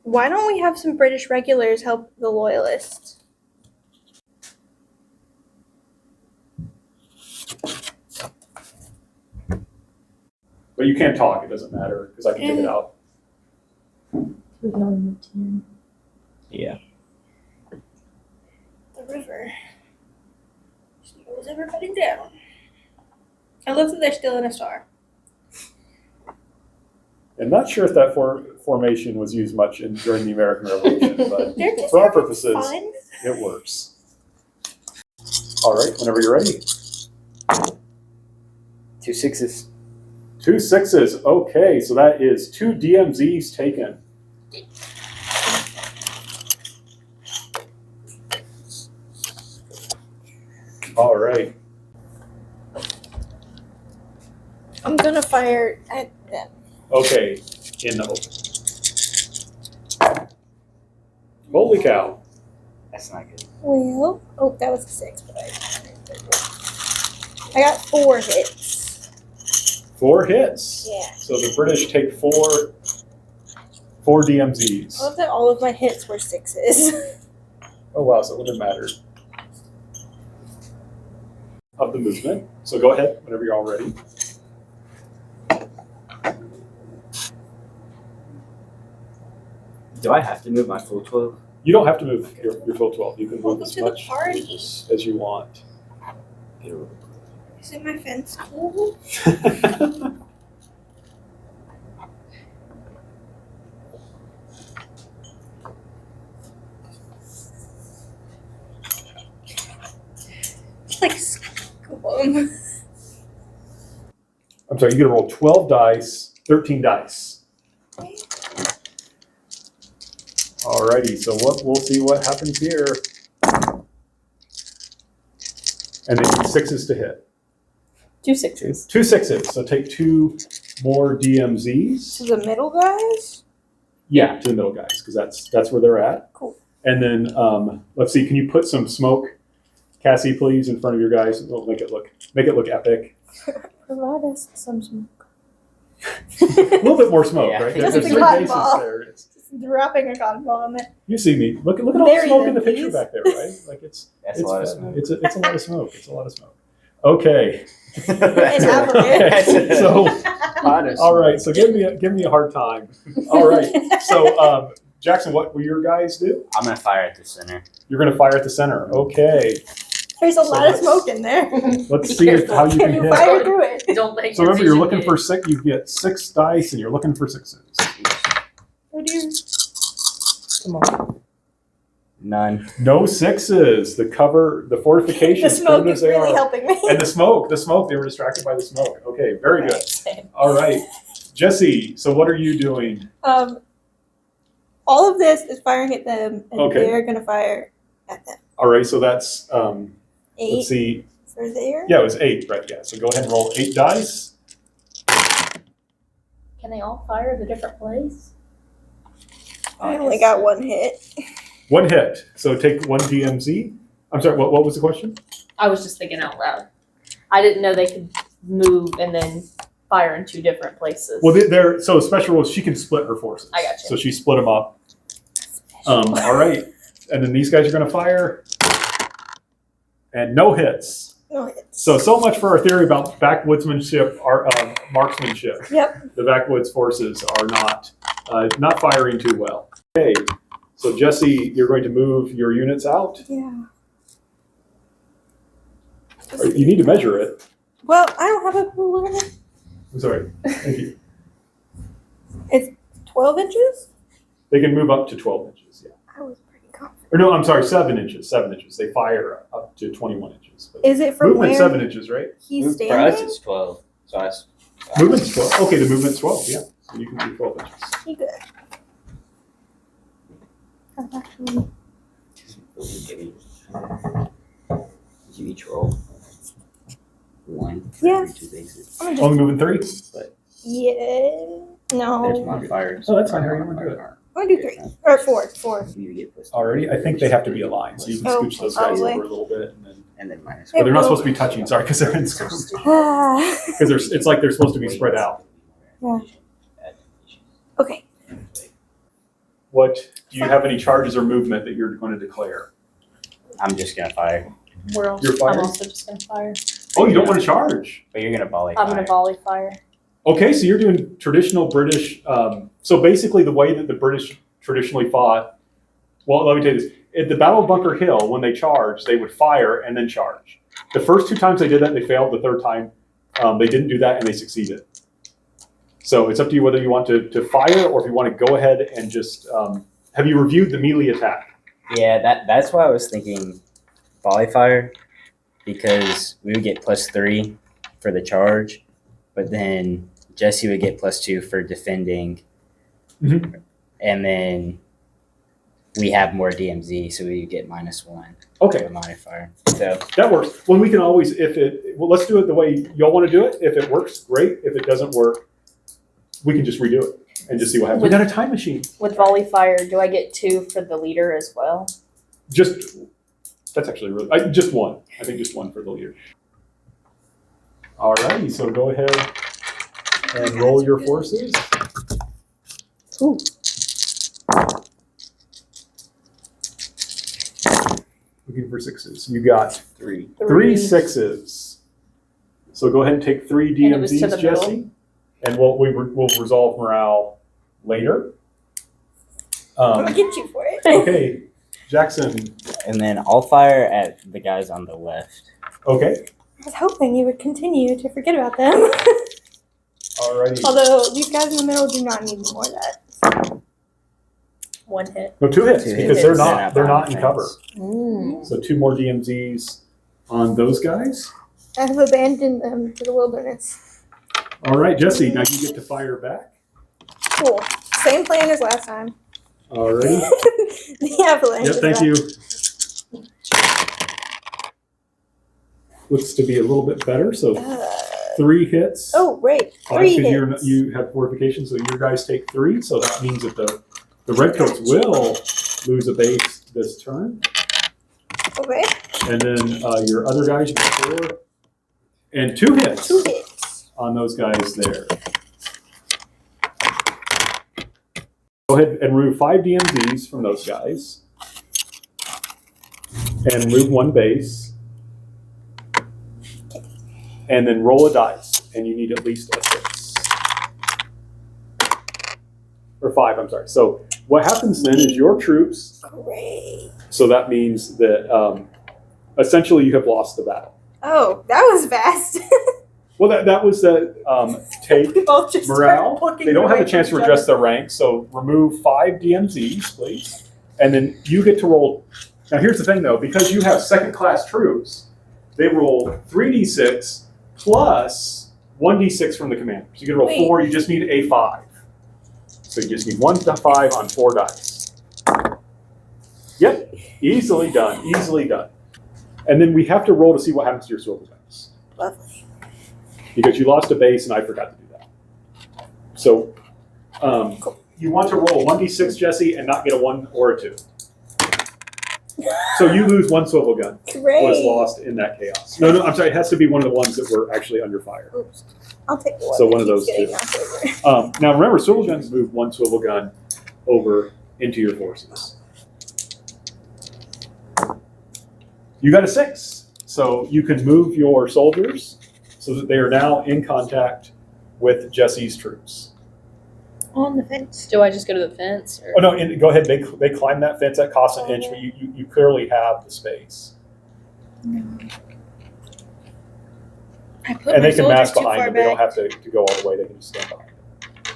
Why don't we have some British regulars help the loyalists? But you can't talk. It doesn't matter because I can take it out. Yeah. The river. Slows everybody down. I love that they're still in a star. I'm not sure if that formation was used much during the American Revolution, but They're just for our having purposes, fun. it works. All right, whenever you're ready. 2 6s. 2 6s. Okay, so that is 2 DMZs taken. All right. I'm gonna fire at them. Okay, in the open. Holy cow. That's not good. Well, oh, that was a 6, but I got 4 hits. 4 hits. Yeah. So the British take 4 DMZs. I love that all of my hits were 6s. Oh wow, so it wouldn't matter. Of the movement. So go ahead whenever you're all ready. Do I have to move my full 12? You don't have to move your full 12. You can move Welcome as to the much party. as you want. Is it my fence cool? Like scum. I'm sorry, you're gonna roll 12 dice, 13 dice. Alrighty, so we'll see what happens here. And then 6s to hit. 2 6s. 2 6s, so take 2 more DMZs. To the middle guys? Yeah, to the middle guys, because that's where they're at. Cool. And then let's see, can you put some smoke, Cassie, please, in front of your guys? We'll make it look epic. Provide us some smoke. A little bit more smoke, Yeah. right? Just There's a 3 cotton bases ball. there. Dropping a cotton ball on it. You see me. Look at all the Bury smoke them, in the picture please. back there, right? Like That's a lot of smoke. It's a lot of smoke. It's a lot of smoke. Okay. An Okay. So all right. So give me a hard time. All right. So Jackson, what will your guys do? I'm going to fire at the center. You're going to fire at the center. Okay. There's a lot of let's- smoke in there. Let's see how you Can can you hit. fire through it? Don't let So your remember, you're vision looking get- for 6. You get 6 dice, and you're looking for 6s. Oh dear. Come on. None. No 6s. The fortification. The smoke is really are. helping me. And the smoke, they were distracted by the smoke. Okay, very good. All right. Jesse, so what are you doing? All of this is firing at them, and Okay. they're gonna fire at them. All right, so that's, 8 let's see. for there. Yeah, it was 8, right? Yeah, so go ahead and roll 8 dice. Can they all fire at a different place? I only got 1 hit. 1 hit. So take 1 DMZ. I'm sorry, what was the question? I was just thinking out loud. I didn't know they could move and then fire in 2 different places. Well, so special rules, she can split her forces. I got you. So she split them up. All right. And then these guys are going to fire. And no hits. No hits. So much for our theory about backwoodsmanship, or marksmanship. Yep. The backwoods forces are not firing too well. Okay, so Jesse, you're going to move your units out. Yeah. You need to measure it. Well, I don't have a ruler. I'm sorry. Thank you. It's 12 inches? They can move up to 12 inches. Yeah. I was pretty confident. Or no, I'm sorry, 7 inches. 7 inches. They fire up to 21 inches. But Is it from movement where 7 inches, right? he's For us, standing? it's 12. So that's Movement's 12. Okay, the movement's 12. Yeah, so you can do 12 inches. He good. I've actually- you each roll 1 for Yeah. every 2 bases. I'm gonna Only moving 3. Yeah. There's No. modifiers. Oh, that's fine. How you wanna do it? I'm gonna do 3. Or 4. 4. You get plus Already, I think they have to be aligned, so you can Oh, scooch those guys probably. over a little bit, and then. and then minus. But they're not will. supposed to be touching. Sorry, because they're in scope. Ah. Because it's like they're supposed to be spread out. Yeah. Okay. What do you have any charges or movement that you're going to declare? I'm just gonna fire. We're also, You're fired? I'm also just gonna fire. Oh, you don't want to charge? But you're gonna volley I'm fire. gonna volley fire. Okay, so you're doing traditional British. So basically, the way that the British traditionally fought. Well, let me tell you this: at the Battle of Bunker Hill, when they charged, they would fire and then charge. The first 2 times they did that, they failed. The third time, they didn't do that and they succeeded. So it's up to you whether you want to fire or if you want to go ahead and just. Have you reviewed the melee attack? Yeah, that's why I was thinking volley fire, because we would get +3 for the charge, but then Jesse would get +2 for defending, Mhm. and then we have more DMZ, so we get -1 Okay. for the modifier. So That works. Well, we can always, let's do it the way y'all want to do it. If it works, great. If it doesn't work, we can just redo it and just see what happens. We got a time machine. With volley fire, do I get 2 for the leader as well? That's actually really, just one. I think just one for the leader. All righty, so go ahead and roll your forces. Ooh. Looking for 6s. You got 3. 3 6s. So go ahead and take 3 And it was to DMZs, the Jesse, and we'll resolve morale later. I'm gonna get you for it. Okay, Jackson. And then I'll fire at the guys on the left. Okay, I was hoping you would continue to forget about them. alrighty. Although these guys in the middle do not need more of that. 1 hit. No, 2 hits 2 because hits. they're not in cover. Mm. So 2 more DMZs on those guys. I have abandoned them to the wilderness. All right, Jesse, now you get to fire back. Cool. Same plan as last time. Alrighty. The avalanche. Yep, is thank back. you. Looks to be a little bit better. So 3 hits. Oh, right. 5 3 because hits. you have fortification, so your guys take 3. So that means that the Redcoats will lose a base this turn. Okay. And then your other guys, you get 4. And 2 hits 2 hits. on those guys there. Go ahead and remove 5 DMZs from those guys. And remove 1 base. And then roll a dice. And you need at least a 6. Or 5, I'm sorry. So what happens then is your troops, Great. so that means that essentially you have lost the battle. Oh, that was fast. Well, that was the take We both just morale. started looking They don't have away a chance to from each redress other. their ranks, so remove 5 DMZs, please. And then you get to roll. Now, here's the thing, though. Because you have second-class troops, they roll 3d6 plus 1d6 from the commander. So you get to roll Wait. 4. You just need a 5. So you just need 1 to 5 on 4 dice. Yep, easily done. Easily done. And then we have to roll to see what happens to your swivel dice. Lovely. Because you lost a base and I forgot to do that. So you want to roll 1d6, Jesse, and not get a 1 or a 2. So you lose 1 swivel gun. Great. Was lost in that chaos. No, I'm sorry. It has to be one of the ones that were actually under fire. Oops. I'll take the one. So that one of keeps those getting two. knocked over. Now remember, swivel guns move 1 swivel gun over into your forces. You got a 6. So you can move your soldiers so that they are now in contact with Jesse's troops. On the fence. Do I just go to the fence? Or? Oh no! And go ahead. They climb that fence. That costs an inch, but you clearly have the space, I put and my they can mask soldiers too behind far it. They don't back. have to go all the way. They can just stand behind it.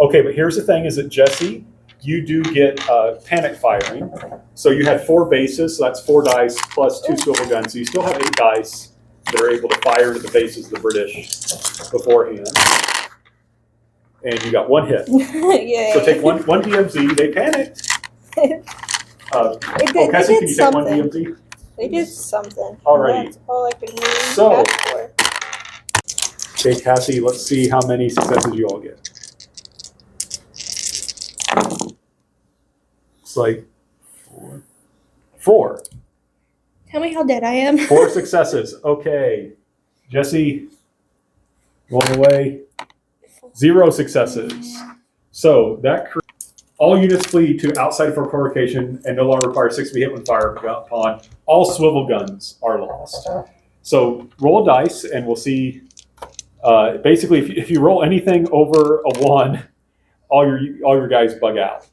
Okay, but here's the thing: is that Jesse, you do get panic firing. So you had 4 bases. So that's 4 dice plus 2 swivel guns. So you still have 8 dice that are able to fire into the faces of the British beforehand. And you got 1 hit. Yeah. So take one DMZ. They panicked. They Cassie, did can you take 1 something. DMZ? They did something. Alrighty. That's all I could really So- ask for. Okay, Cassie, let's see how many successes you all get. It's like 4. Tell me how dead I am. 4 successes. Okay. Jesse, roll away. 0 successes. So that All units flee to outside fortification and no longer require 6 to be hit when fired upon. All swivel guns are lost. So roll a dice, and we'll see. Basically, if you roll anything over a 1, all your guys bug out.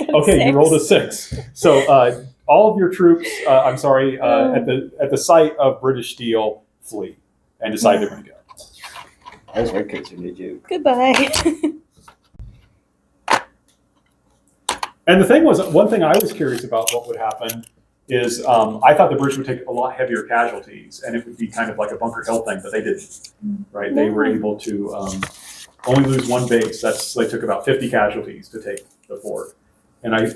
Okay, you rolled a 6. So all of your troops, at the sight of British steel, flee and decide they're going to go. Those Redcoats are new joke. Goodbye. And the thing was, one thing I was curious about what would happen is I thought the British would take a lot heavier casualties, and it would be kind of like a Bunker Hill thing, but they didn't. Right? They were able to only lose 1 base. They took about 50 casualties to take the fort. And I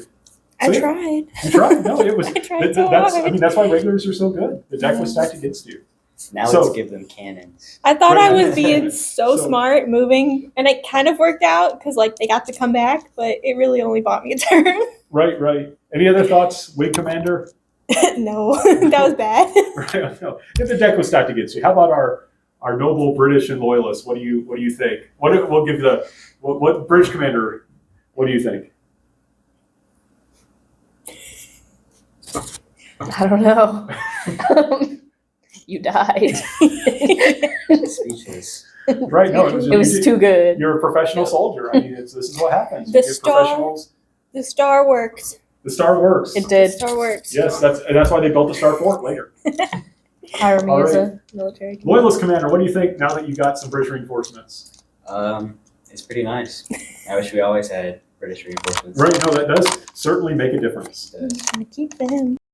tried. You tried? No, it was. I tried so hard. That's why regulars are so good. The deck was stacked against you. Now So- let's give them cannons. I thought Right. I was being so So- smart moving, and it kind of worked out because like they got to come back, but it really only bought me a turn. Right. Any other thoughts, Wing Commander? No, that was bad. Right. No. If the deck was stacked against you, how about our noble British and loyalists? What do you think? We'll give what British Commander? What do you think? I don't know. You died. Speechless. Right? No, It was too good. You're a professional soldier. I mean, this is what happens. The You get star- professionals. The star worked. The star works. It The did. star works. Yes, that's why they built the Star Fort later. Hire me All as right. a military commander. Loyalist Commander, what do you think now that you got some British reinforcements? It's pretty nice. I wish we always had British reinforcements. Right, no, that does certainly make a difference. It does. I'm gonna keep them.